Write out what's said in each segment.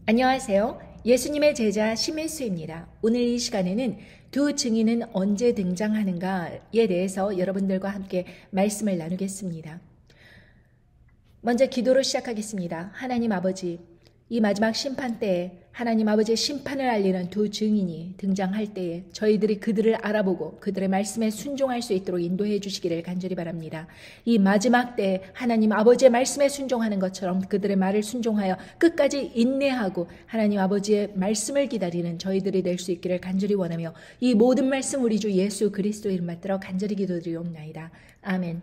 안녕하세요. 예수님의 제자 심혜수입니다. 오늘 이 시간에는 두 증인은 언제 등장하는가에 대해서 여러분들과 함께 말씀을 나누겠습니다. 먼저 기도로 시작하겠습니다. 하나님 아버지, 이 마지막 심판 때에 하나님 아버지의 심판을 알리는 두 증인이 등장할 때에 저희들이 그들을 알아보고 그들의 말씀에 순종할 수 있도록 인도해 주시기를 간절히 바랍니다. 이 마지막 때에 하나님 아버지의 말씀에 순종하는 것처럼 그들의 말을 순종하여 끝까지 인내하고 하나님 아버지의 말씀을 기다리는 저희들이 될 수 있기를 간절히 원하며 이 모든 말씀 우리 주 예수 그리스도 이름 받들어 간절히 기도드리옵나이다. 아멘.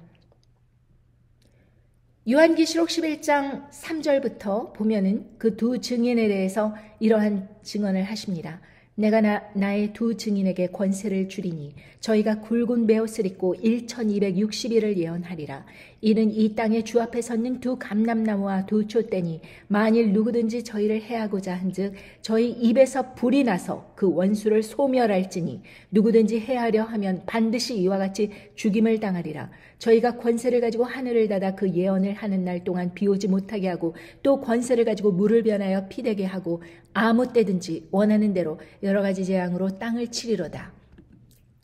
요한계시록 11장 3절부터 보면은 그 두 증인에 대해서 이러한 증언을 하십니다. 내가 나의 두 증인에게 권세를 주리니 저희가 굵은 베옷을 입고 1260일을 예언하리라. 이는 이 땅의 주 앞에 섰는 두 감람나무와 두 촛대니 만일 누구든지 저희를 해하고자 한즉 저희 입에서 불이 나서 그 원수를 소멸할지니 누구든지 해하려 하면 반드시 이와 같이 죽임을 당하리라. 저희가 권세를 가지고 하늘을 닫아 그 예언을 하는 날 동안 비오지 못하게 하고 또 권세를 가지고 물을 변하여 피되게 하고 아무 때든지 원하는 대로 여러 가지 재앙으로 땅을 치리로다.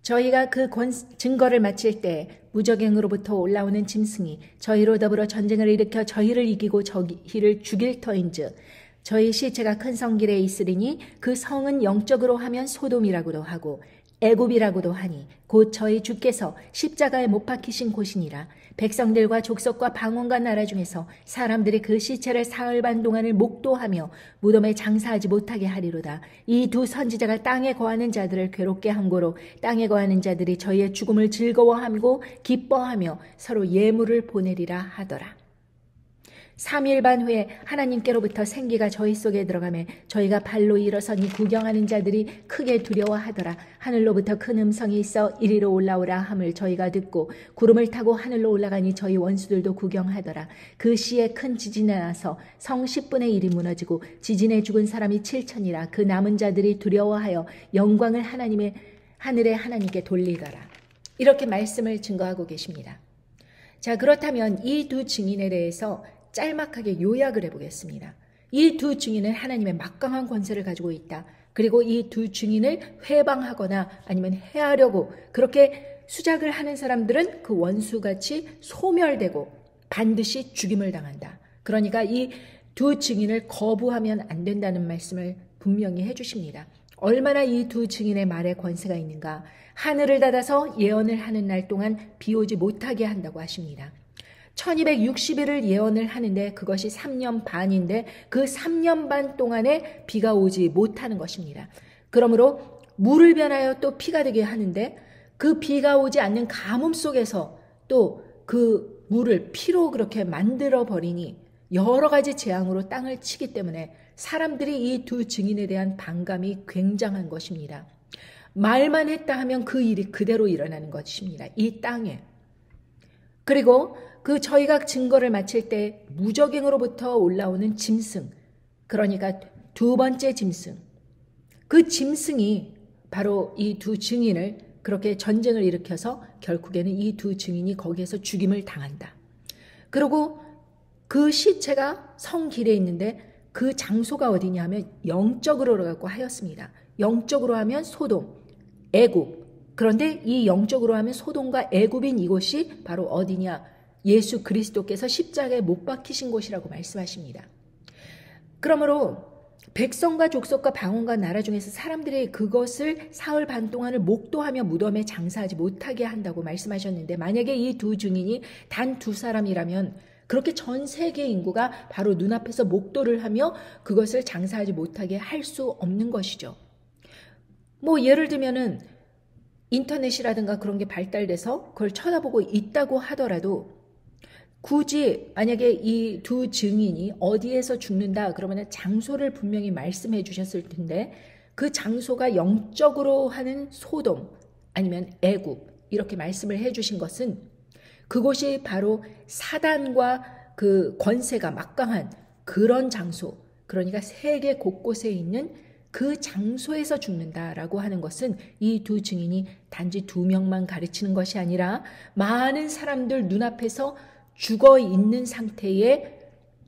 저희가 그 증거를 마칠 때 무적행으로부터 올라오는 짐승이 저희로 더불어 전쟁을 일으켜 저희를 이기고 저희를 죽일 터인즉 저희 시체가 큰 성길에 있으리니 그 성은 영적으로 하면 소돔이라고도 하고 애굽이라고도 하니 곧 저희 주께서 십자가에 못 박히신 곳이니라. 백성들과 족속과 방언과 나라 중에서 사람들이 그 시체를 사흘 반 동안을 목도하며 무덤에 장사하지 못하게 하리로다. 이 두 선지자가 땅에 거하는 자들을 괴롭게 함고로 땅에 거하는 자들이 저희의 죽음을 즐거워하고 기뻐하며 서로 예물을 보내리라 하더라. 3일 반 후에 하나님께로부터 생기가 저희 속에 들어가매 저희가 발로 일어서니 구경하는 자들이 크게 두려워하더라. 하늘로부터 큰 음성이 있어 이리로 올라오라 함을 저희가 듣고 구름을 타고 하늘로 올라가니 저희 원수들도 구경하더라. 그 시에 큰 지진이 나서 성 10분의 1이 무너지고 지진에 죽은 사람이 7천이라. 그 남은 자들이 두려워하여 영광을 하늘의 하나님께 돌리더라. 이렇게 말씀을 증거하고 계십니다. 자, 그렇다면 이 두 증인에 대해서 짤막하게 요약을 해보겠습니다. 이 두 증인은 하나님의 막강한 권세를 가지고 있다. 그리고 이 두 증인을 회방하거나 아니면 해하려고 그렇게 수작을 하는 사람들은 그 원수같이 소멸되고 반드시 죽임을 당한다. 그러니까 이 두 증인을 거부하면 안 된다는 말씀을 분명히 해주십니다. 얼마나 이 두 증인의 말에 권세가 있는가. 하늘을 닫아서 예언을 하는 날 동안 비 오지 못하게 한다고 하십니다. 1260일을 예언을 하는데 그것이 3년 반인데 그 3년 반 동안에 비가 오지 못하는 것입니다. 그러므로 물을 변하여 또 피가 되게 하는데 그 비가 오지 않는 가뭄 속에서 또 그 물을 피로 그렇게 만들어 버리니 여러 가지 재앙으로 땅을 치기 때문에 사람들이 이 두 증인에 대한 반감이 굉장한 것입니다. 말만 했다 하면 그 일이 그대로 일어나는 것입니다. 이 땅에. 그리고 그 저희가 증거를 마칠 때 무적행으로부터 올라오는 짐승, 그러니까 두 번째 짐승, 그 짐승이 바로 이 두 증인을 그렇게 전쟁을 일으켜서 결국에는 이 두 증인이 거기에서 죽임을 당한다. 그리고 그 시체가 성 길에 있는데 그 장소가 어디냐 하면 영적으로라고 하였습니다. 영적으로 하면 소돔, 애굽. 그런데 이 영적으로 하면 소돔과 애굽인 이곳이 바로 어디냐? 예수 그리스도께서 십자가에 못 박히신 곳이라고 말씀하십니다. 그러므로 백성과 족속과 방언과 나라 중에서 사람들이 그것을 사흘 반 동안을 목도하며 무덤에 장사하지 못하게 한다고 말씀하셨는데 만약에 이 두 증인이 단 두 사람이라면 그렇게 전 세계 인구가 바로 눈앞에서 목도를 하며 그것을 장사하지 못하게 할 수 없는 것이죠. 뭐 예를 들면은 인터넷이라든가 그런 게 발달돼서 그걸 쳐다보고 있다고 하더라도 굳이 만약에 이 두 증인이 어디에서 죽는다 그러면 장소를 분명히 말씀해 주셨을 텐데 그 장소가 영적으로 하는 소돔 아니면 애굽 이렇게 말씀을 해 주신 것은 그곳이 바로 사단과 그 권세가 막강한 그런 장소, 그러니까 세계 곳곳에 있는 그 장소에서 죽는다라고 하는 것은 이 두 증인이 단지 두 명만 가르치는 것이 아니라 많은 사람들 눈앞에서 죽어 있는 상태의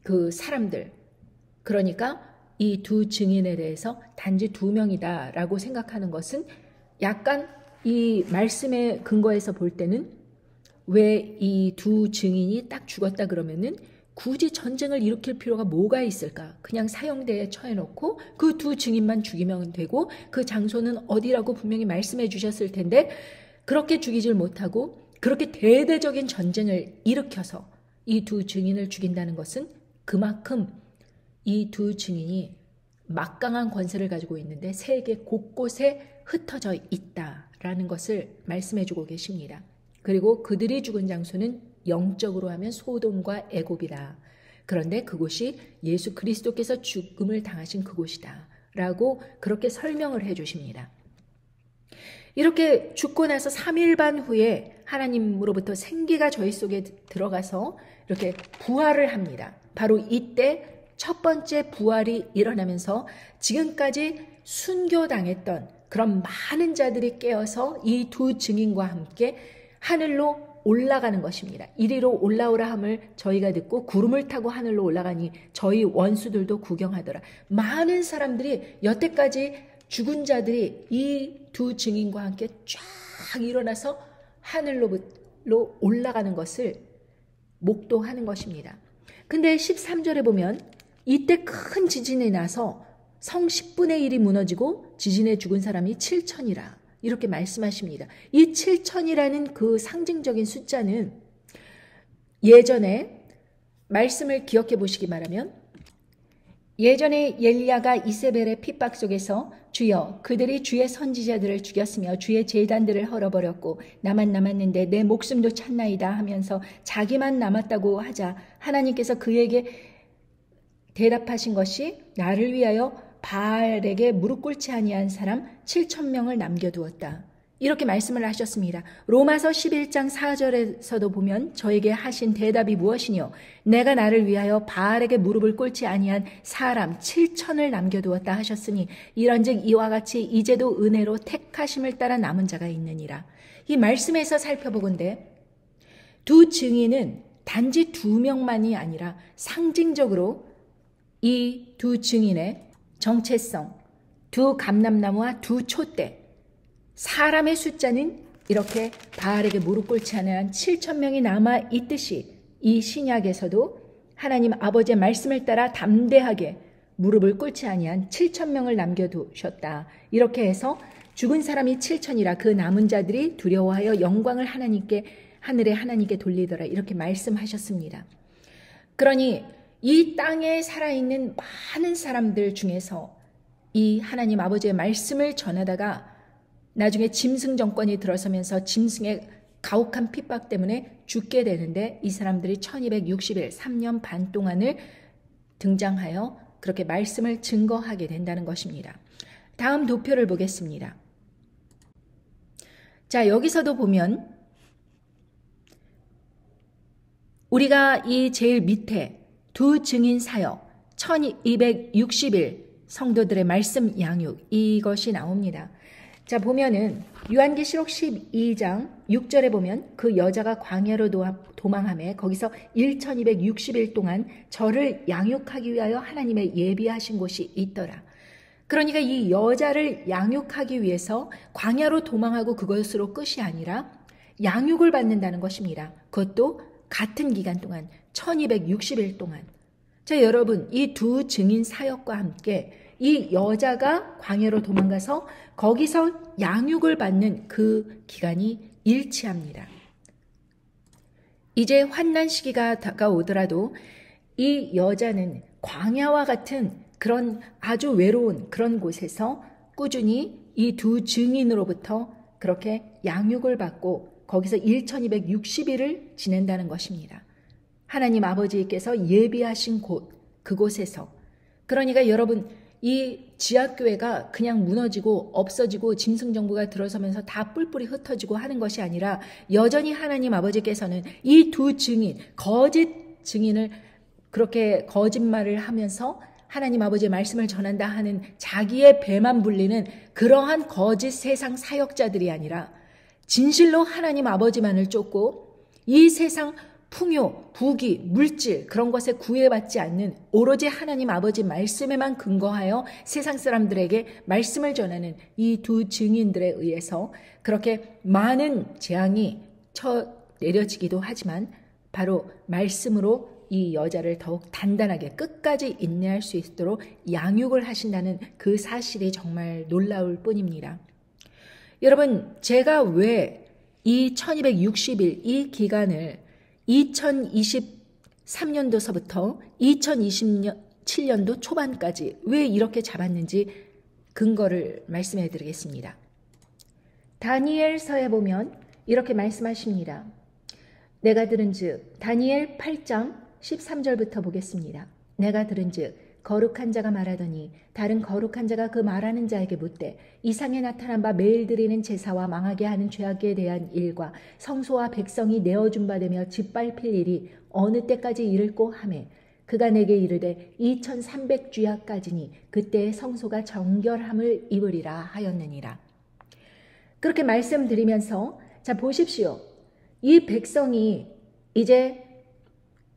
그 사람들, 그러니까 이 두 증인에 대해서 단지 2명이다라고 생각하는 것은 약간 이 말씀의 근거에서 볼 때는 왜 이 두 증인이 딱 죽었다 그러면은 굳이 전쟁을 일으킬 필요가 뭐가 있을까? 그냥 사형대에 처해놓고 그 두 증인만 죽이면 되고 그 장소는 어디라고 분명히 말씀해 주셨을 텐데 그렇게 죽이질 못하고 그렇게 대대적인 전쟁을 일으켜서 이 두 증인을 죽인다는 것은 그만큼 이 두 증인이 막강한 권세를 가지고 있는데 세계 곳곳에 흩어져 있다라는 것을 말씀해 주고 계십니다. 그리고 그들이 죽은 장소는 영적으로 하면 소돔과 애굽이다. 그런데 그곳이 예수 그리스도께서 죽음을 당하신 그곳이다. 라고 그렇게 설명을 해 주십니다. 이렇게 죽고 나서 3일 반 후에 하나님으로부터 생기가 저희 속에 들어가서 이렇게 부활을 합니다. 바로 이때 첫 번째 부활이 일어나면서 지금까지 순교당했던 그런 많은 자들이 깨어서 이 두 증인과 함께 하늘로 올라가는 것입니다. 이리로 올라오라 함을 저희가 듣고 구름을 타고 하늘로 올라가니 저희 원수들도 구경하더라. 많은 사람들이 여태까지 죽은 자들이 이 두 증인과 함께 쫙 일어나서 하늘로 올라가는 것을 목도하는 것입니다. 근데 13절에 보면 이때 큰 지진이 나서 성 10분의 1이 무너지고 지진에 죽은 사람이 7천이라 이렇게 말씀하십니다. 이 7천이라는 그 상징적인 숫자는 예전에 말씀을 기억해 보시기 바라면 예전에 엘리야가 이세벨의 핍박 속에서 주여 그들이 주의 선지자들을 죽였으며 주의 제단들을 헐어버렸고 나만 남았는데 내 목숨도 찾나이다 하면서 자기만 남았다고 하자 하나님께서 그에게 대답하신 것이 나를 위하여 바알에게 무릎 꿇지 아니한 사람 7,000명을 남겨두었다. 이렇게 말씀을 하셨습니다. 로마서 11장 4절에서도 보면 저에게 하신 대답이 무엇이뇨? 내가 나를 위하여 바알에게 무릎을 꿇지 아니한 사람 7천을 남겨두었다 하셨으니 이런즉 이와 같이 이제도 은혜로 택하심을 따라 남은 자가 있느니라. 이 말씀에서 살펴보건대 두 증인은 단지 2명만이 아니라 상징적으로 이 두 증인의 정체성, 두 감람나무와 두 촛대, 사람의 숫자는 이렇게 바알에게 무릎 꿇지 않은 7,000명이 남아 있듯이 이 신약에서도 하나님 아버지의 말씀을 따라 담대하게 무릎을 꿇지 아니한 7,000명을 남겨두셨다. 이렇게 해서 죽은 사람이 7천이라 그 남은 자들이 두려워하여 영광을 하늘의 하나님께 돌리더라. 이렇게 말씀하셨습니다. 그러니 이 땅에 살아있는 많은 사람들 중에서 이 하나님 아버지의 말씀을 전하다가 나중에 짐승 정권이 들어서면서 짐승의 가혹한 핍박 때문에 죽게 되는데 이 사람들이 1260일 3년 반 동안을 등장하여 그렇게 말씀을 증거하게 된다는 것입니다. 다음 도표를 보겠습니다. 자, 여기서도 보면 우리가 이 제일 밑에 두 증인 사역 1260일 성도들의 말씀 양육 이것이 나옵니다. 자, 보면은 요한계시록 12장 6절에 보면 그 여자가 광야로 도망하며 거기서 1260일 동안 저를 양육하기 위하여 하나님의 예비하신 곳이 있더라. 그러니까 이 여자를 양육하기 위해서 광야로 도망하고 그것으로 끝이 아니라 양육을 받는다는 것입니다. 그것도 같은 기간 동안 1260일 동안. 자, 여러분 이 두 증인 사역과 함께 이 여자가 광야로 도망가서 거기서 양육을 받는 그 기간이 일치합니다. 이제 환난 시기가 다가오더라도 이 여자는 광야와 같은 그런 아주 외로운 그런 곳에서 꾸준히 이 두 증인으로부터 그렇게 양육을 받고 거기서 1260일을 지낸다는 것입니다. 하나님 아버지께서 예비하신 곳, 그곳에서. 그러니까 여러분 이 지하교회가 그냥 무너지고 없어지고 짐승정부가 들어서면서 다 뿔뿔이 흩어지고 하는 것이 아니라 여전히 하나님 아버지께서는 이 두 증인, 거짓 증인을 그렇게 거짓말을 하면서 하나님 아버지의 말씀을 전한다 하는 자기의 배만 불리는 그러한 거짓 세상 사역자들이 아니라 진실로 하나님 아버지만을 쫓고 이 세상 풍요, 부귀, 물질 그런 것에 구애받지 않는 오로지 하나님 아버지 말씀에만 근거하여 세상 사람들에게 말씀을 전하는 이 두 증인들에 의해서 그렇게 많은 재앙이 내려지기도 하지만 바로 말씀으로 이 여자를 더욱 단단하게 끝까지 인내할 수 있도록 양육을 하신다는 그 사실이 정말 놀라울 뿐입니다. 여러분, 제가 왜 이 1260일 이 기간을 2023년도서부터 2027년도 초반까지 왜 이렇게 잡았는지 근거를 말씀해 드리겠습니다. 다니엘서에 보면 이렇게 말씀하십니다. 내가 들은즉, 다니엘 8장 13절부터 보겠습니다. 내가 들은즉 거룩한 자가 말하더니 다른 거룩한 자가 그 말하는 자에게 묻되 이상에 나타난 바 매일 드리는 제사와 망하게 하는 죄악에 대한 일과 성소와 백성이 내어준 바 되며 짓밟힐 일이 어느 때까지 이를꼬 하매 그가 내게 이르되 2300주야까지니 그때의 성소가 정결함을 입으리라 하였느니라. 그렇게 말씀드리면서 자 보십시오. 이 백성이 이제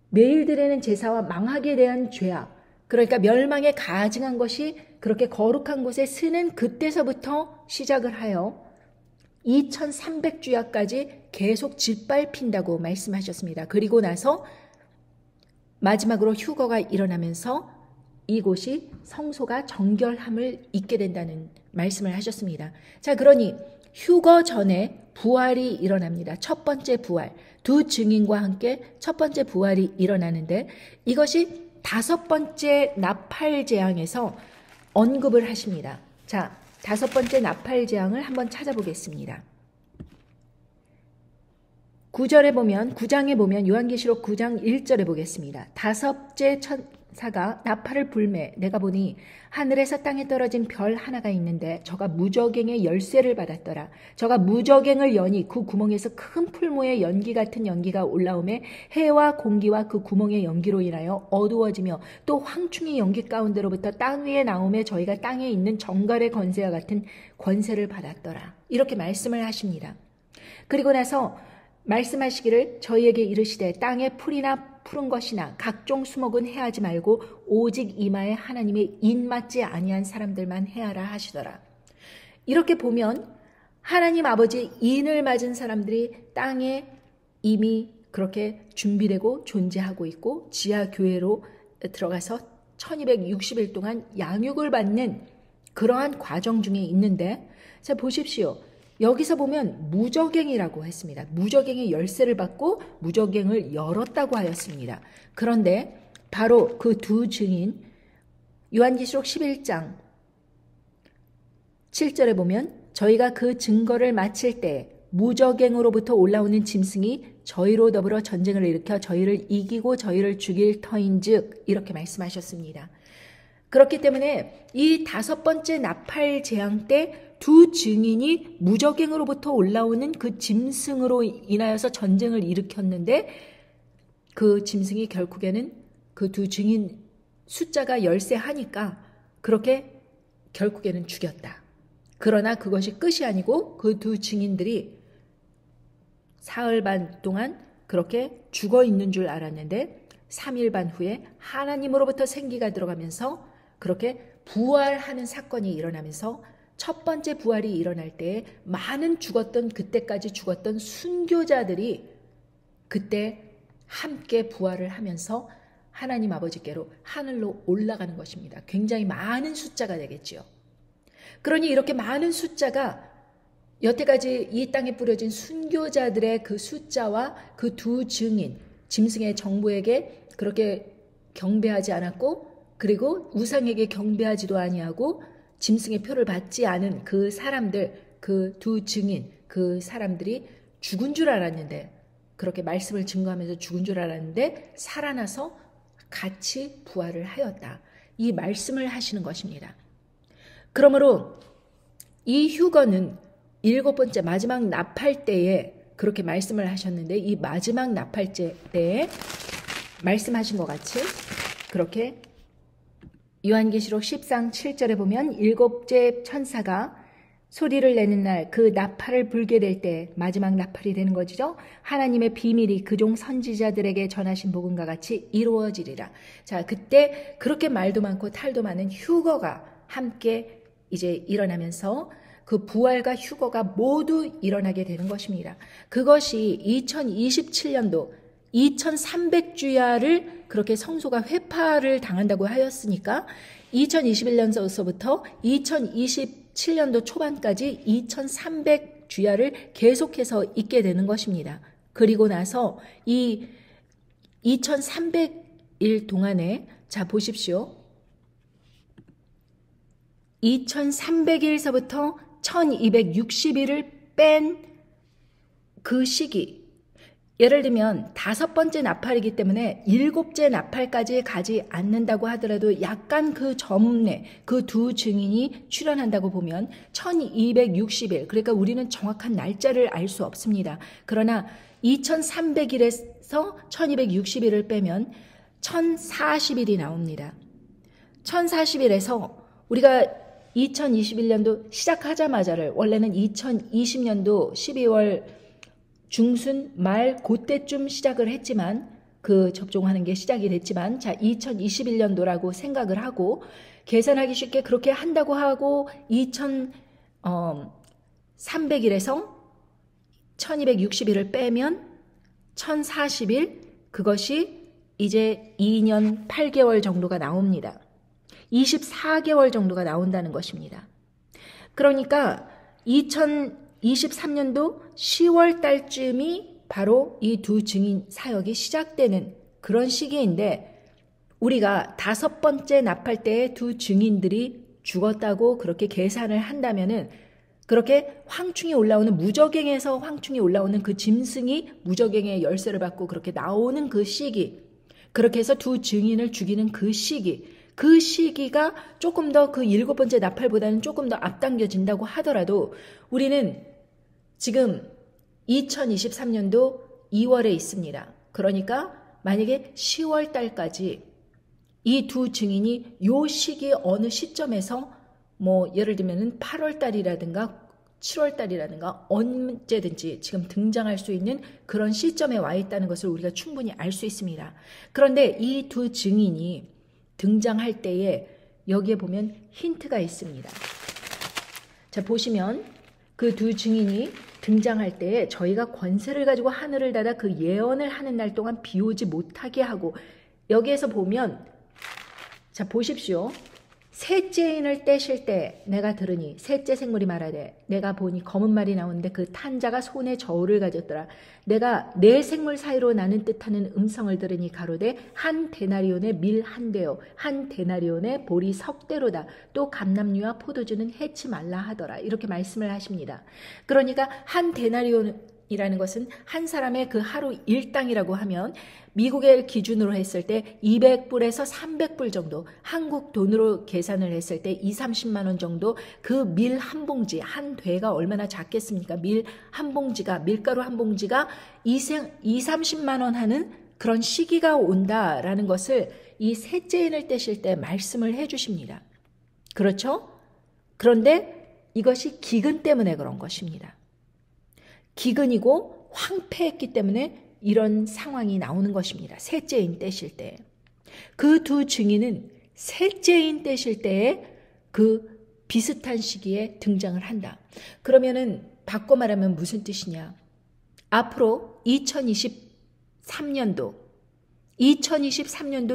매일 드리는 제사와 망하게 대한 죄악, 그러니까 멸망에 가증한 것이 그렇게 거룩한 곳에 쓰는 그때서부터 시작을 하여 2300주야까지 계속 짓밟힌다고 말씀하셨습니다. 그리고 나서 마지막으로 휴거가 일어나면서 이곳이 성소가 정결함을 잊게 된다는 말씀을 하셨습니다. 자, 그러니 휴거 전에 부활이 일어납니다. 첫 번째 부활, 두 증인과 함께 첫 번째 부활이 일어나는데 이것이 다섯 번째 나팔 재앙에서 언급을 하십니다. 자, 다섯 번째 나팔 재앙을 한번 찾아보겠습니다. 9절에 보면, 9장에 보면 요한계시록 9장 1절에 보겠습니다. 다섯째 천사가 나팔을 불매 내가 보니 하늘에서 땅에 떨어진 별 하나가 있는데 저가 무저갱의 열쇠를 받았더라. 저가 무저갱을 여니 그 구멍에서 큰 풀무의 연기 같은 연기가 올라오매 해와 공기와 그 구멍의 연기로 인하여 어두워지며 또 황충의 연기 가운데로부터 땅 위에 나오매 저희가 땅에 있는 정갈의 권세와 같은 권세를 받았더라. 이렇게 말씀을 하십니다. 그리고 나서 말씀하시기를 저희에게 이르시되 땅에 풀이나 푸른 것이나 각종 수목은 해하지 말고 오직 이마에 하나님의 인 맞지 아니한 사람들만 해하라 하시더라. 이렇게 보면 하나님 아버지 인을 맞은 사람들이 땅에 이미 그렇게 준비되고 존재하고 있고 지하교회로 들어가서 1260일 동안 양육을 받는 그러한 과정 중에 있는데 자 보십시오. 여기서 보면 무저갱이라고 했습니다. 무저갱의 열쇠를 받고 무저갱을 열었다고 하였습니다. 그런데 바로 그 두 증인 요한계시록 11장 7절에 보면 저희가 그 증거를 마칠 때 무저갱으로부터 올라오는 짐승이 저희로 더불어 전쟁을 일으켜 저희를 이기고 저희를 죽일 터인즉 이렇게 말씀하셨습니다. 그렇기 때문에 이 다섯 번째 나팔 재앙 때 두 증인이 무저갱으로부터 올라오는 그 짐승으로 인하여서 전쟁을 일으켰는데 그 짐승이 결국에는 그 두 증인 숫자가 열세하니까 그렇게 결국에는 죽였다. 그러나 그것이 끝이 아니고 그 두 증인들이 사흘 반 동안 그렇게 죽어 있는 줄 알았는데 3일 반 후에 하나님으로부터 생기가 들어가면서 그렇게 부활하는 사건이 일어나면서 첫 번째 부활이 일어날 때 많은 그때까지 죽었던 순교자들이 그때 함께 부활을 하면서 하나님 아버지께로 하늘로 올라가는 것입니다. 굉장히 많은 숫자가 되겠지요. 그러니 이렇게 많은 숫자가 여태까지 이 땅에 뿌려진 순교자들의 그 숫자와 그 두 증인, 짐승의 정부에게 그렇게 경배하지 않았고 그리고 우상에게 경배하지도 아니하고 짐승의 표를 받지 않은 그 사람들, 그 두 증인, 그 사람들이 죽은 줄 알았는데 그렇게 말씀을 증거하면서 죽은 줄 알았는데 살아나서 같이 부활을 하였다. 이 말씀을 하시는 것입니다. 그러므로 이 휴거는 일곱 번째 마지막 나팔 때에 그렇게 말씀을 하셨는데 이 마지막 나팔 때에 말씀하신 것 같이 그렇게 요한계시록 10장 7절에 보면 일곱째 천사가 소리를 내는 날 그 나팔을 불게 될 때 마지막 나팔이 되는 거죠. 하나님의 비밀이 그종 선지자들에게 전하신 복음과 같이 이루어지리라. 자, 그때 그렇게 말도 많고 탈도 많은 휴거가 함께 이제 일어나면서 그 부활과 휴거가 모두 일어나게 되는 것입니다. 그것이 2027년도 2300주야를 그렇게 성소가 회파를 당한다고 하였으니까 2021년서부터 2027년도 초반까지 2300주야를 계속해서 있게 되는 것입니다. 그리고 나서 이 2300일 동안에 자 보십시오. 2300일서부터 1260일을 뺀 그 시기, 예를 들면 5번째 나팔이기 때문에 7째 나팔까지 가지 않는다고 하더라도 약간 그 전에 그 두 증인이 출현한다고 보면 1260일, 그러니까 우리는 정확한 날짜를 알 수 없습니다. 그러나 2300일에서 1260일을 빼면 1040일이 나옵니다. 1040일에서 우리가 2021년도 시작하자마자를 원래는 2020년도 12월 중순 말 그때쯤 시작을 했지만 그 접종하는 게 시작이 됐지만 자 2021년도라고 생각을 하고 계산하기 쉽게 그렇게 한다고 하고 2300일에서 1260일을 빼면 1040일 그것이 이제 2년 8개월 정도가 나옵니다. 24개월 정도가 나온다는 것입니다. 그러니까 2023년도 10월 달쯤이 바로 이 두 증인 사역이 시작되는 그런 시기인데 우리가 5번째 나팔 때에 두 증인들이 죽었다고 그렇게 계산을 한다면은 그렇게 황충이 올라오는 무저갱에서 황충이 올라오는 그 짐승이 무저갱의 열쇠를 받고 그렇게 나오는 그 시기, 그렇게 해서 두 증인을 죽이는 그 시기가 조금 더 그 7번째 나팔보다는 조금 더 앞당겨진다고 하더라도 우리는 지금 2023년도 2월에 있습니다. 그러니까 만약에 10월 달까지 이 두 증인이 요 시기 어느 시점에서 뭐 예를 들면은 8월 달이라든가 7월 달이라든가 언제든지 지금 등장할 수 있는 그런 시점에 와 있다는 것을 우리가 충분히 알 수 있습니다. 그런데 이 두 증인이 등장할 때에 여기에 보면 힌트가 있습니다. 자, 보시면 그 두 증인이 등장할 때에 저희가 권세를 가지고 하늘을 닫아 그 예언을 하는 날 동안 비 오지 못하게 하고 여기에서 보면 자 보십시오. 셋째 인을 떼실 때 내가 들으니 셋째 생물이 말하되 내가 보니 검은 말이 나오는데 그 탄 자가 손에 저울을 가졌더라. 내가 네 생물 사이로 나는 뜻하는 음성을 들으니 가로되 한 데나리온의 밀 한 대요 한 데나리온의 보리 석 대로다. 또 감람류와 포도주는 해치 말라 하더라. 이렇게 말씀을 하십니다. 그러니까 한 데나리온이라는 것은 한 사람의 그 하루 일당이라고 하면 미국의 기준으로 했을 때 200불에서 300불 정도, 한국 돈으로 계산을 했을 때 2, 30만 원 정도 그 밀 한 봉지, 한 되가 얼마나 작겠습니까? 밀 한 봉지가, 밀가루 한 봉지가 2, 30만 원 하는 그런 시기가 온다라는 것을 이 셋째 인을 떼실 때 말씀을 해 주십니다. 그렇죠? 그런데 이것이 기근 때문에 그런 것입니다. 기근이고 황폐했기 때문에 이런 상황이 나오는 것입니다. 셋째인 떼실 때. 그 두 증인은 셋째인 떼실 때에 그 비슷한 시기에 등장을 한다. 그러면은 바꿔 말하면 무슨 뜻이냐. 앞으로 2023년도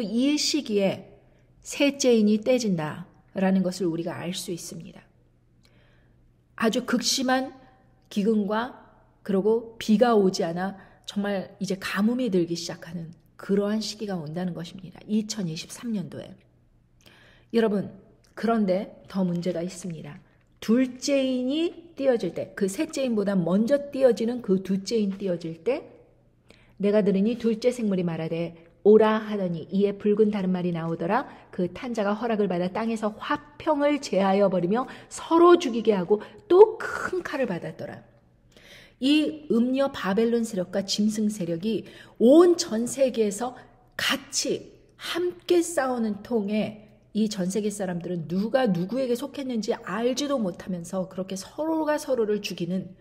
이 시기에 셋째인이 떼진다라는 것을 우리가 알 수 있습니다. 아주 극심한 기근과 그리고 비가 오지 않아 정말 이제 가뭄이 들기 시작하는 그러한 시기가 온다는 것입니다. 2023년도에. 여러분, 그런데 더 문제가 있습니다. 둘째인이 띄어질 때, 그 셋째인보다 먼저 띄어지는 그 둘째인 띄어질 때 내가 들으니 둘째 생물이 말하되 오라 하더니 이에 붉은 다른 말이 나오더라. 그 탄자가 허락을 받아 땅에서 화평을 제하여 버리며 서로 죽이게 하고 또 큰 칼을 받았더라. 이 음녀 바벨론 세력과 짐승 세력이 온 전 세계에서 같이 함께 싸우는 통에 이 전 세계 사람들은 누가 누구에게 속했는지 알지도 못하면서 그렇게 서로가 서로를 죽이는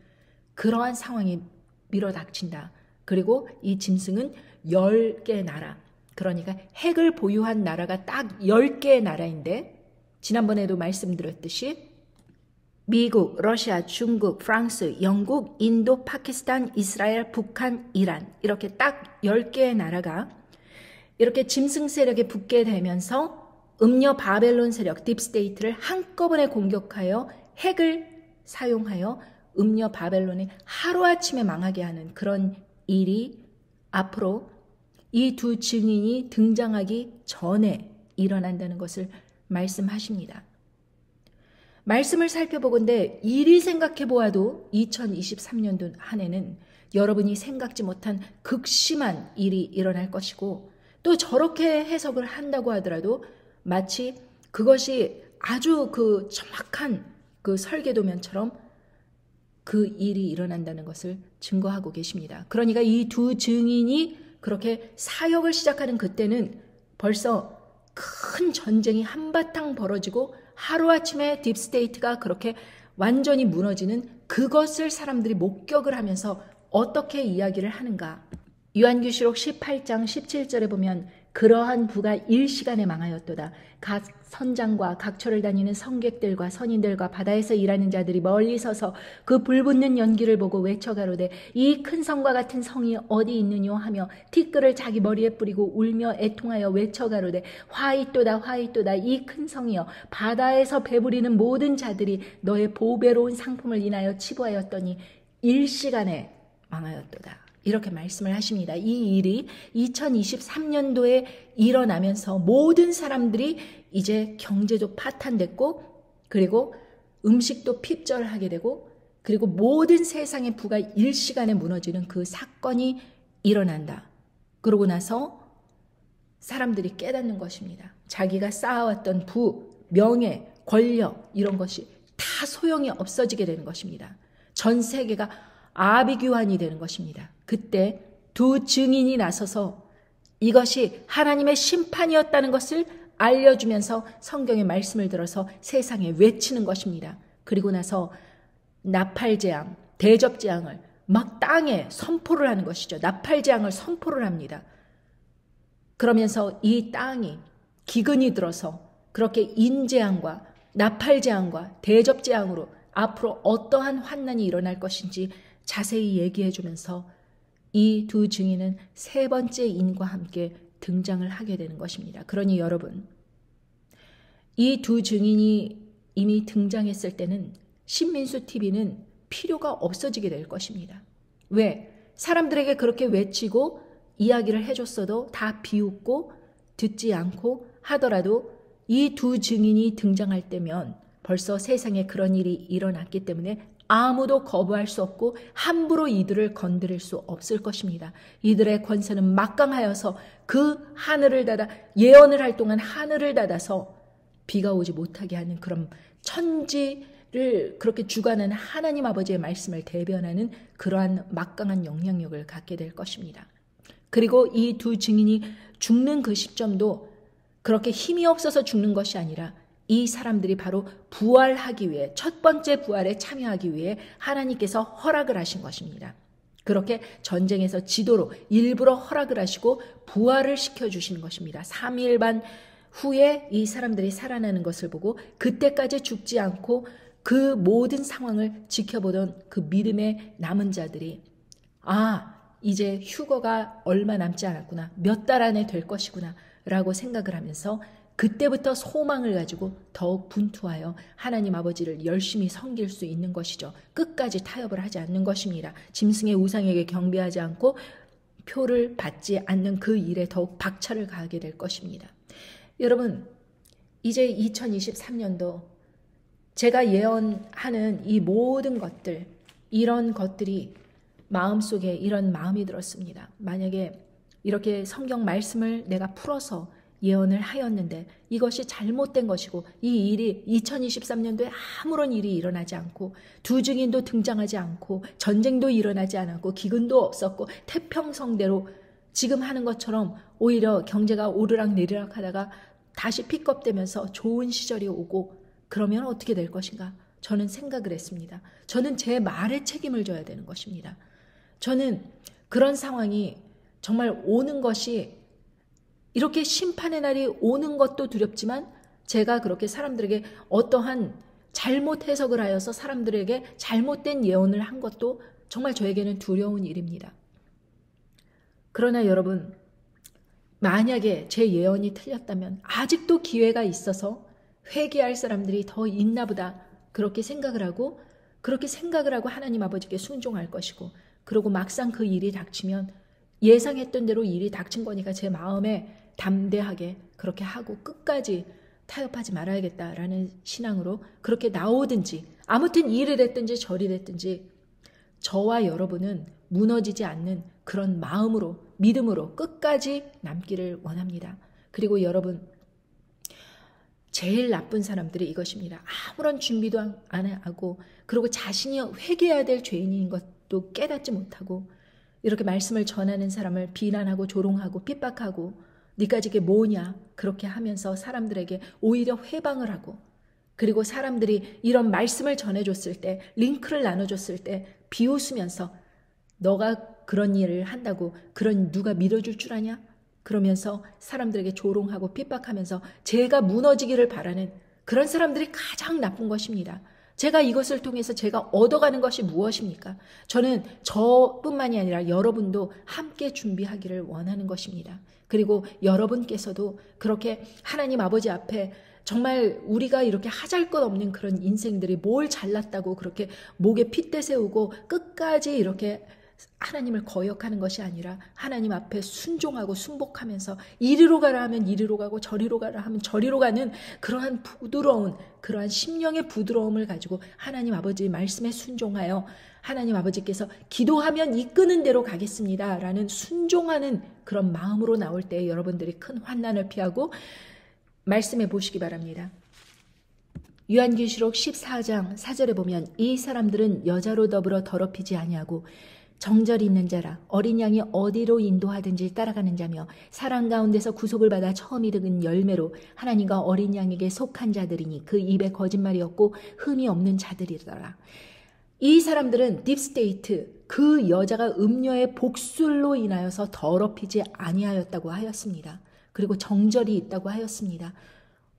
그러한 상황이 밀어닥친다. 그리고 이 짐승은 10개의 나라, 그러니까 핵을 보유한 나라가 딱 10개의 나라인데, 지난번에도 말씀드렸듯이 미국, 러시아, 중국, 프랑스, 영국, 인도, 파키스탄, 이스라엘, 북한, 이란, 이렇게 딱 10개의 나라가 이렇게 짐승 세력에 붙게 되면서 음녀 바벨론 세력 딥스테이트를 한꺼번에 공격하여 핵을 사용하여 음녀 바벨론이 하루아침에 망하게 하는 그런 일이 앞으로 이 두 증인이 등장하기 전에 일어난다는 것을 말씀하십니다. 말씀을 살펴보건대 이리 생각해 보아도 2023년도 한 해는 여러분이 생각지 못한 극심한 일이 일어날 것이고, 또 저렇게 해석을 한다고 하더라도 마치 그것이 아주 그 정확한 그 설계도면처럼 그 일이 일어난다는 것을 증거하고 계십니다. 그러니까 이 두 증인이 그렇게 사역을 시작하는 그때는 벌써 큰 전쟁이 한바탕 벌어지고 하루아침에 딥스테이트가 그렇게 완전히 무너지는 그것을 사람들이 목격을 하면서 어떻게 이야기를 하는가. 요한계시록 18장 17절에 보면 그러한 부가 일시간에 망하였도다. 각 선장과 각처를 다니는 성객들과 선인들과 바다에서 일하는 자들이 멀리 서서 그 불붙는 연기를 보고 외쳐가로되 이 큰 성과 같은 성이 어디 있느뇨 하며 티끌을 자기 머리에 뿌리고 울며 애통하여 외쳐가로되 화이또다 화이또다 이 큰 성이여 바다에서 배부리는 모든 자들이 너의 보배로운 상품을 인하여 치부하였더니 일시간에 망하였도다. 이렇게 말씀을 하십니다. 이 일이 2023년도에 일어나면서 모든 사람들이 이제 경제도 파탄됐고, 그리고 음식도 핍절하게 되고, 그리고 모든 세상의 부가 일시간에 무너지는 그 사건이 일어난다. 그러고 나서 사람들이 깨닫는 것입니다. 자기가 쌓아왔던 부, 명예, 권력 이런 것이 다 소용이 없어지게 되는 것입니다. 전 세계가 아비규환이 되는 것입니다. 그때 두 증인이 나서서 이것이 하나님의 심판이었다는 것을 알려주면서 성경의 말씀을 들어서 세상에 외치는 것입니다. 그리고 나서 나팔재앙, 대접재앙을 막 땅에 선포를 하는 것이죠. 나팔재앙을 선포를 합니다. 그러면서 이 땅이 기근이 들어서 그렇게 인재앙과 나팔재앙과 대접재앙으로 앞으로 어떠한 환난이 일어날 것인지 자세히 얘기해 주면서 이 두 증인은 세 번째 인과 함께 등장을 하게 되는 것입니다. 그러니 여러분, 이 두 증인이 이미 등장했을 때는 신민수 TV는 필요가 없어지게 될 것입니다. 왜? 사람들에게 그렇게 외치고 이야기를 해줬어도 다 비웃고 듣지 않고 하더라도 이 두 증인이 등장할 때면 벌써 세상에 그런 일이 일어났기 때문에 아무도 거부할 수 없고 함부로 이들을 건드릴 수 없을 것입니다. 이들의 권세는 막강하여서 그 하늘을 닫아 예언을 할 동안 하늘을 닫아서 비가 오지 못하게 하는 그런 천지를 그렇게 주관하는 하나님 아버지의 말씀을 대변하는 그러한 막강한 영향력을 갖게 될 것입니다. 그리고 이 두 증인이 죽는 그 시점도 그렇게 힘이 없어서 죽는 것이 아니라 이 사람들이 바로 부활하기 위해, 첫 번째 부활에 참여하기 위해 하나님께서 허락을 하신 것입니다. 그렇게 전쟁에서 지도로 일부러 허락을 하시고 부활을 시켜주시는 것입니다. 3일 반 후에 이 사람들이 살아나는 것을 보고 그때까지 죽지 않고 그 모든 상황을 지켜보던 그 믿음의 남은 자들이 이제 휴거가 얼마 남지 않았구나, 몇 달 안에 될 것이구나 라고 생각을 하면서 그때부터 소망을 가지고 더욱 분투하여 하나님 아버지를 열심히 섬길 수 있는 것이죠. 끝까지 타협을 하지 않는 것입니다. 짐승의 우상에게 경배하지 않고 표를 받지 않는 그 일에 더욱 박차를 가하게 될 것입니다. 여러분, 이제 2023년도 제가 예언하는 이 모든 것들, 이런 것들이 마음속에 이런 마음이 들었습니다. 만약에 이렇게 성경 말씀을 내가 풀어서 예언을 하였는데 이것이 잘못된 것이고 이 일이 2023년도에 아무런 일이 일어나지 않고 두 증인도 등장하지 않고 전쟁도 일어나지 않았고 기근도 없었고 태평성대로 지금 하는 것처럼 오히려 경제가 오르락내리락 하다가 다시 픽업되면서 좋은 시절이 오고 그러면 어떻게 될 것인가? 저는 생각을 했습니다. 저는 제 말에 책임을 져야 되는 것입니다. 저는 그런 상황이 정말 오는 것이 이렇게 심판의 날이 오는 것도 두렵지만 제가 그렇게 사람들에게 어떠한 잘못 해석을 하여서 사람들에게 잘못된 예언을 한 것도 정말 저에게는 두려운 일입니다. 그러나 여러분, 만약에 제 예언이 틀렸다면 아직도 기회가 있어서 회개할 사람들이 더 있나 보다 그렇게 생각을 하고 하나님 아버지께 순종할 것이고, 그리고 막상 그 일이 닥치면 예상했던 대로 일이 닥친 거니까 제 마음에 담대하게 그렇게 하고 끝까지 타협하지 말아야겠다라는 신앙으로 그렇게 나오든지, 아무튼 일이 됐든지 절이 됐든지 저와 여러분은 무너지지 않는 그런 마음으로, 믿음으로 끝까지 남기를 원합니다. 그리고 여러분, 제일 나쁜 사람들이 이것입니다. 아무런 준비도 안 하고, 그리고 자신이 회개해야 될 죄인인 것도 깨닫지 못하고, 이렇게 말씀을 전하는 사람을 비난하고 조롱하고 핍박하고, 네가 이게 뭐냐 그렇게 하면서 사람들에게 오히려 회방을 하고, 그리고 사람들이 이런 말씀을 전해줬을 때, 링크를 나눠줬을 때 비웃으면서 너가 그런 일을 한다고 그런 누가 믿어줄 줄 아냐? 그러면서 사람들에게 조롱하고 핍박하면서 제가 무너지기를 바라는 그런 사람들이 가장 나쁜 것입니다. 제가 이것을 통해서 제가 얻어가는 것이 무엇입니까? 저는 저뿐만이 아니라 여러분도 함께 준비하기를 원하는 것입니다. 그리고 여러분께서도 그렇게 하나님 아버지 앞에 정말 우리가 이렇게 하잘것없는 그런 인생들이 뭘 잘났다고 그렇게 목에 핏대 세우고 끝까지 이렇게 하나님을 거역하는 것이 아니라 하나님 앞에 순종하고 순복하면서 이리로 가라 하면 이리로 가고 저리로 가라 하면 저리로 가는 그러한 부드러운, 그러한 심령의 부드러움을 가지고 하나님 아버지 말씀에 순종하여 하나님 아버지께서 기도하면 이끄는 대로 가겠습니다 라는 순종하는 그런 마음으로 나올 때 여러분들이 큰 환난을 피하고 말씀해 보시기 바랍니다. 요한계시록 14장 4절에 보면 이 사람들은 여자로 더불어 더럽히지 아니하고 정절이 있는 자라, 어린 양이 어디로 인도하든지 따라가는 자며 사랑 가운데서 구속을 받아 처음 이득은 열매로 하나님과 어린 양에게 속한 자들이니 그 입에 거짓말이 없고 흠이 없는 자들이더라. 이 사람들은 딥스테이트, 그 여자가 음녀의 복술로 인하여서 더럽히지 아니하였다고 하였습니다. 그리고 정절이 있다고 하였습니다.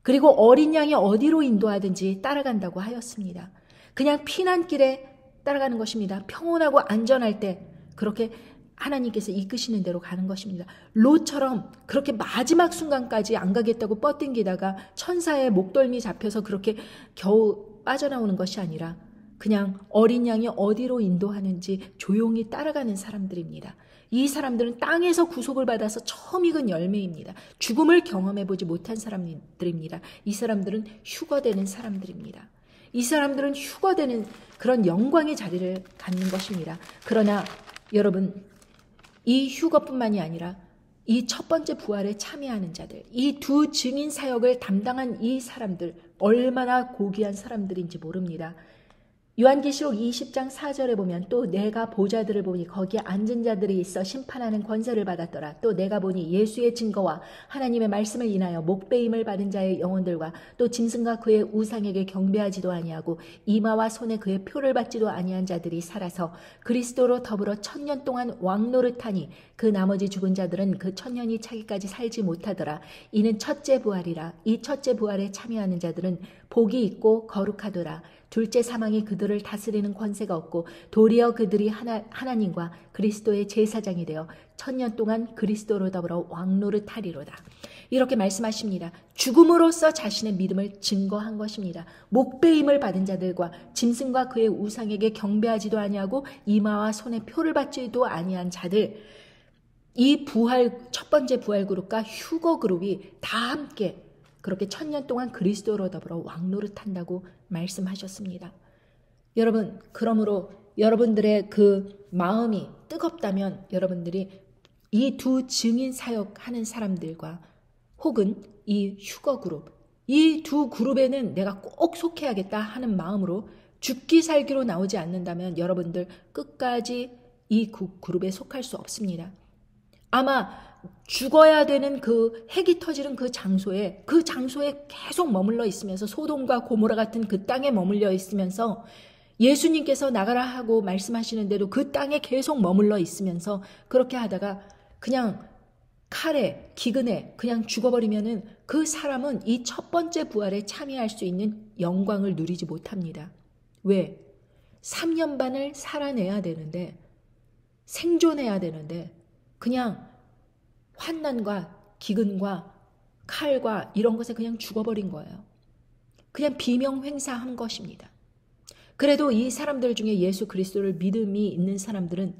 그리고 어린 양이 어디로 인도하든지 따라간다고 하였습니다. 그냥 피난길에 따라가는 것입니다. 평온하고 안전할 때 그렇게 하나님께서 이끄시는 대로 가는 것입니다. 롯처럼 그렇게 마지막 순간까지 안 가겠다고 뻗댕기다가 천사의 목덜미 잡혀서 그렇게 겨우 빠져나오는 것이 아니라 그냥 어린 양이 어디로 인도하는지 조용히 따라가는 사람들입니다. 이 사람들은 땅에서 구속을 받아서 처음 익은 열매입니다. 죽음을 경험해보지 못한 사람들입니다. 이 사람들은 휴거되는 사람들입니다. 이 사람들은 휴거되는 그런 영광의 자리를 갖는 것입니다. 그러나 여러분, 이 휴거뿐만이 아니라 이 첫 번째 부활에 참여하는 자들, 이 두 증인 사역을 담당한 이 사람들, 얼마나 고귀한 사람들인지 모릅니다. 요한계시록 20장 4절에 보면 또 내가 보좌들을 보니 거기에 앉은 자들이 있어 심판하는 권세를 받았더라. 또 내가 보니 예수의 증거와 하나님의 말씀을 인하여 목배임을 받은 자의 영혼들과 또 짐승과 그의 우상에게 경배하지도 아니하고 이마와 손에 그의 표를 받지도 아니한 자들이 살아서 그리스도로 더불어 1000년 동안 왕노릇하니 그 나머지 죽은 자들은 그 1000년이 차기까지 살지 못하더라. 이는 첫째 부활이라. 이 첫째 부활에 참여하는 자들은 복이 있고 거룩하더라. 둘째 사망이 그들을 다스리는 권세가 없고 도리어 그들이 하나님과 그리스도의 제사장이 되어 1000년 동안 그리스도로 더불어 왕노릇하리로다. 이렇게 말씀하십니다. 죽음으로써 자신의 믿음을 증거한 것입니다. 목배임을 받은 자들과 짐승과 그의 우상에게 경배하지도 아니하고 이마와 손에 표를 받지도 아니한 자들, 이 부활, 첫 번째 부활 그룹과 휴거 그룹이 다 함께 그렇게 1000년 동안 그리스도로 더불어 왕노릇한다고 말씀하셨습니다. 여러분, 그러므로 여러분들의 그 마음이 뜨겁다면 여러분들이 이 두 증인 사역하는 사람들과 혹은 이 휴거 그룹, 이 두 그룹에는 내가 꼭 속해야겠다 하는 마음으로 죽기 살기로 나오지 않는다면 여러분들 끝까지 이 그룹에 속할 수 없습니다. 아마 죽어야 되는 그 핵이 터지는 그 장소에 계속 머물러 있으면서 소돔과 고모라 같은 그 땅에 머물러 있으면서 예수님께서 나가라 하고 말씀하시는데도 그 땅에 계속 머물러 있으면서 그렇게 하다가 그냥 칼에 기근에 그냥 죽어버리면은 그 사람은 이 첫 번째 부활에 참여할 수 있는 영광을 누리지 못합니다. 왜? 3년 반을 살아내야 되는데 생존해야 되는데 그냥 환난과 기근과 칼과 이런 것에 그냥 죽어버린 거예요. 그냥 비명횡사한 것입니다. 그래도 이 사람들 중에 예수 그리스도를 믿음이 있는 사람들은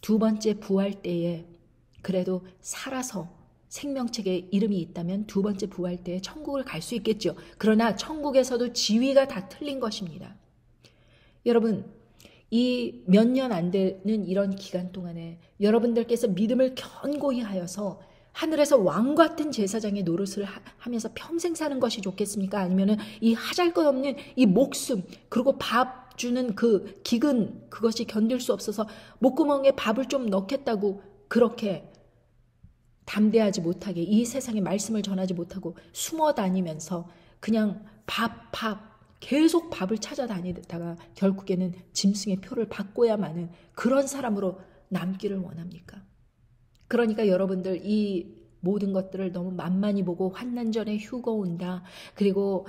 두 번째 부활 때에 그래도 살아서 생명책에 이름이 있다면 두 번째 부활 때에 천국을 갈 수 있겠죠. 그러나 천국에서도 지위가 다 틀린 것입니다. 여러분, 이 몇 년 안 되는 이런 기간 동안에 여러분들께서 믿음을 견고히 하여서 하늘에서 왕 같은 제사장의 노릇을 하면서 평생 사는 것이 좋겠습니까? 아니면은 이 하잘것없는 이 목숨 그리고 밥 주는 그 기근 그것이 견딜 수 없어서 목구멍에 밥을 좀 넣겠다고 그렇게 담대하지 못하게 이 세상에 말씀을 전하지 못하고 숨어 다니면서 그냥 계속 밥을 찾아다니다가 결국에는 짐승의 표를 받고야 마는 그런 사람으로 남기를 원합니까? 그러니까 여러분들 이 모든 것들을 너무 만만히 보고 환난 전에 휴거 온다. 그리고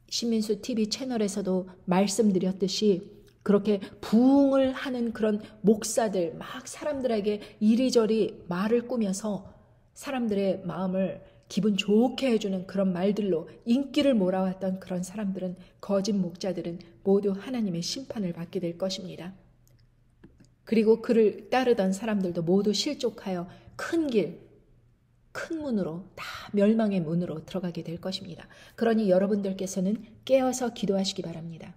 신민수 TV 채널에서도 말씀드렸듯이 그렇게 부흥을 하는 그런 목사들 막 사람들에게 이리저리 말을 꾸며서 사람들의 마음을 기분 좋게 해주는 그런 말들로 인기를 몰아왔던 그런 사람들은 거짓 목자들은 모두 하나님의 심판을 받게 될 것입니다. 그리고 그를 따르던 사람들도 모두 실족하여 큰 길, 큰 문으로 다 멸망의 문으로 들어가게 될 것입니다. 그러니 여러분들께서는 깨어서 기도하시기 바랍니다.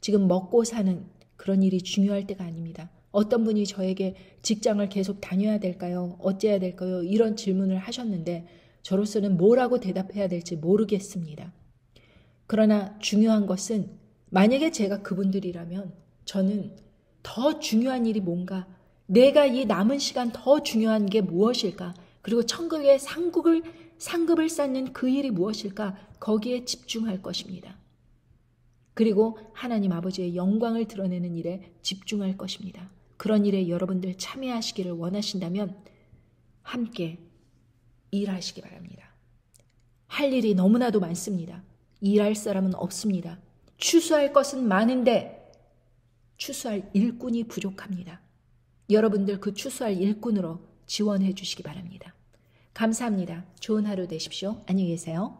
지금 먹고 사는 그런 일이 중요할 때가 아닙니다. 어떤 분이 저에게 직장을 계속 다녀야 될까요? 어째야 될까요? 이런 질문을 하셨는데 저로서는 뭐라고 대답해야 될지 모르겠습니다. 그러나 중요한 것은 만약에 제가 그분들이라면 저는 더 중요한 일이 뭔가, 내가 이 남은 시간 더 중요한 게 무엇일까? 그리고 천국의 상급을 쌓는 그 일이 무엇일까? 거기에 집중할 것입니다. 그리고 하나님 아버지의 영광을 드러내는 일에 집중할 것입니다. 그런 일에 여러분들 참여하시기를 원하신다면 함께 일하시기 바랍니다. 할 일이 너무나도 많습니다. 일할 사람은 없습니다. 추수할 것은 많은데 추수할 일꾼이 부족합니다. 여러분들 그 추수할 일꾼으로 지원해 주시기 바랍니다. 감사합니다. 좋은 하루 되십시오. 안녕히 계세요.